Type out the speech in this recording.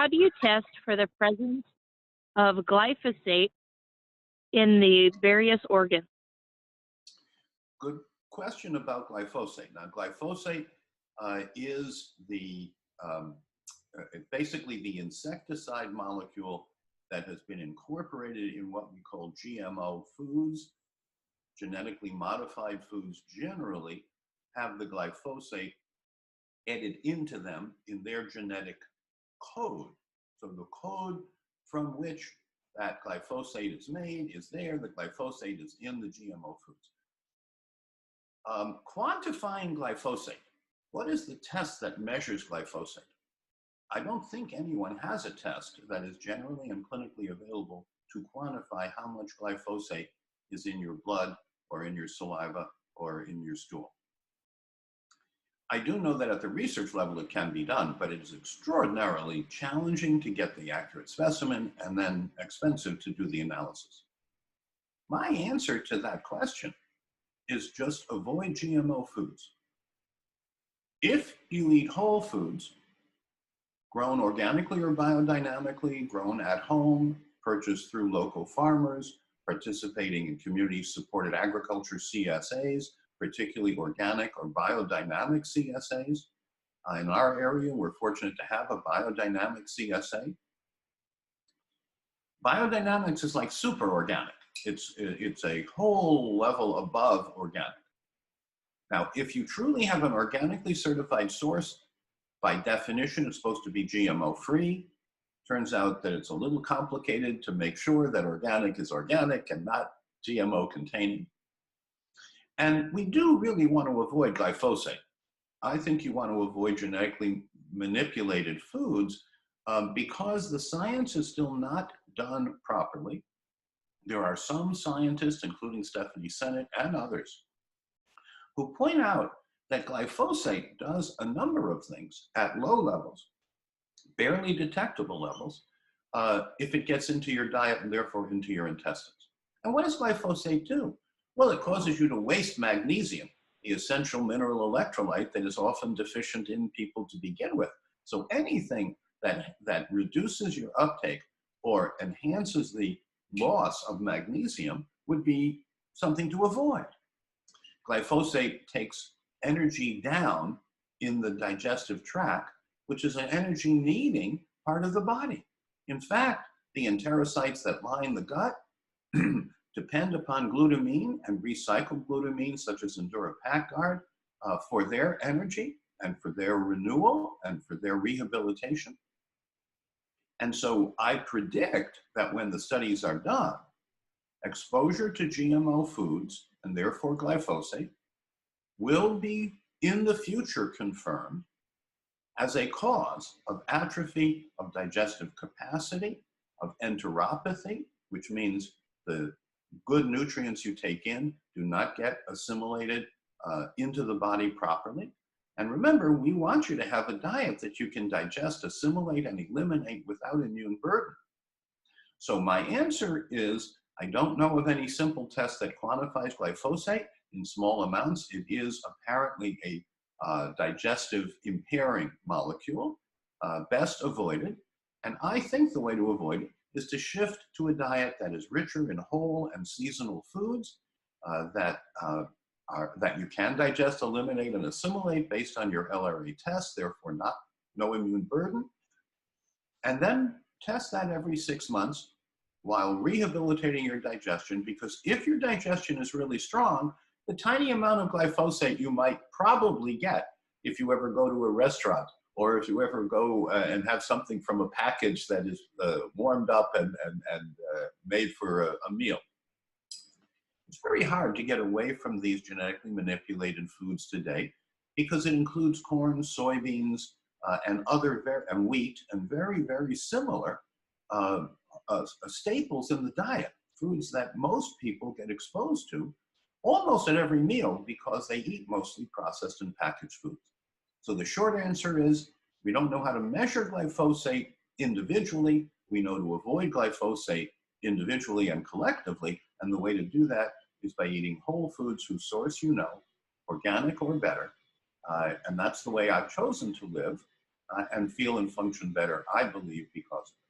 how do you test for the presence of glyphosate in the various organs? Good question about glyphosate. Now, glyphosate is basically the insecticide molecule that has been incorporated in what we call GMO foods. Genetically modified foods generally have the glyphosate added into them in their genetic code. So the code from which that glyphosate is made is there. The glyphosate is in the GMO foods. Quantifying glyphosate. What is the test that measures glyphosate? I don't think anyone has a test that is generally and clinically available to quantify how much glyphosate is in your blood or in your saliva or in your stool. I do know that at the research level it can be done, but it is extraordinarily challenging to get the accurate specimen and then expensive to do the analysis. My answer to that question is just avoid GMO foods. If you eat whole foods, grown organically or biodynamically, grown at home, purchased through local farmers, participating in community-supported agriculture CSAs, particularly organic or biodynamic CSAs. In our area, we're fortunate to have a biodynamic CSA. Biodynamics is like super organic. It's a whole level above organic. Now, if you truly have an organically certified source, by definition, it's supposed to be GMO-free. Turns out that it's a little complicated to make sure that organic is organic and not GMO-containing. And we do really want to avoid glyphosate. I think you want to avoid genetically manipulated foods because the science is still not done properly. There are some scientists, including Stephanie Sennett and others, who point out that glyphosate does a number of things at low levels, barely detectable levels, if it gets into your diet and therefore into your intestines. And what does glyphosate do? Well, it causes you to waste magnesium, the essential mineral electrolyte that is often deficient in people to begin with. So anything that reduces your uptake or enhances the loss of magnesium would be something to avoid. Glyphosate takes energy down in the digestive tract, which is an energy-needing part of the body. In fact, the enterocytes that line the gut depend upon glutamine and recycled glutamine, such as Endura PackGuard, for their energy and for their renewal and for their rehabilitation. And so I predict that when the studies are done, exposure to GMO foods, and therefore glyphosate, will be in the future confirmed as a cause of atrophy of digestive capacity, of enteropathy, which means the good nutrients you take in do not get assimilated into the body properly. And remember, we want you to have a diet that you can digest, assimilate, and eliminate without immune burden. So my answer is, I don't know of any simple test that quantifies glyphosate in small amounts. It is apparently a digestive impairing molecule, best avoided. And I think the way to avoid it is to shift to a diet that is richer in whole and seasonal foods that you can digest, eliminate, and assimilate based on your LRA test, therefore no immune burden. And then test that every 6 months while rehabilitating your digestion, because if your digestion is really strong, the tiny amount of glyphosate you might probably get if you ever go to a restaurant or if you ever go and have something from a package that is warmed up and made for a meal. It's very hard to get away from these genetically manipulated foods today because it includes corn, soybeans, and wheat, and very, very similar staples in the diet, foods that most people get exposed to almost at every meal because they eat mostly processed and packaged foods. So the short answer is, we don't know how to measure glyphosate individually. We know to avoid glyphosate individually and collectively, and the way to do that is by eating whole foods whose source you know, organic or better, and that's the way I've chosen to live. and feel and function better, I believe, because of it.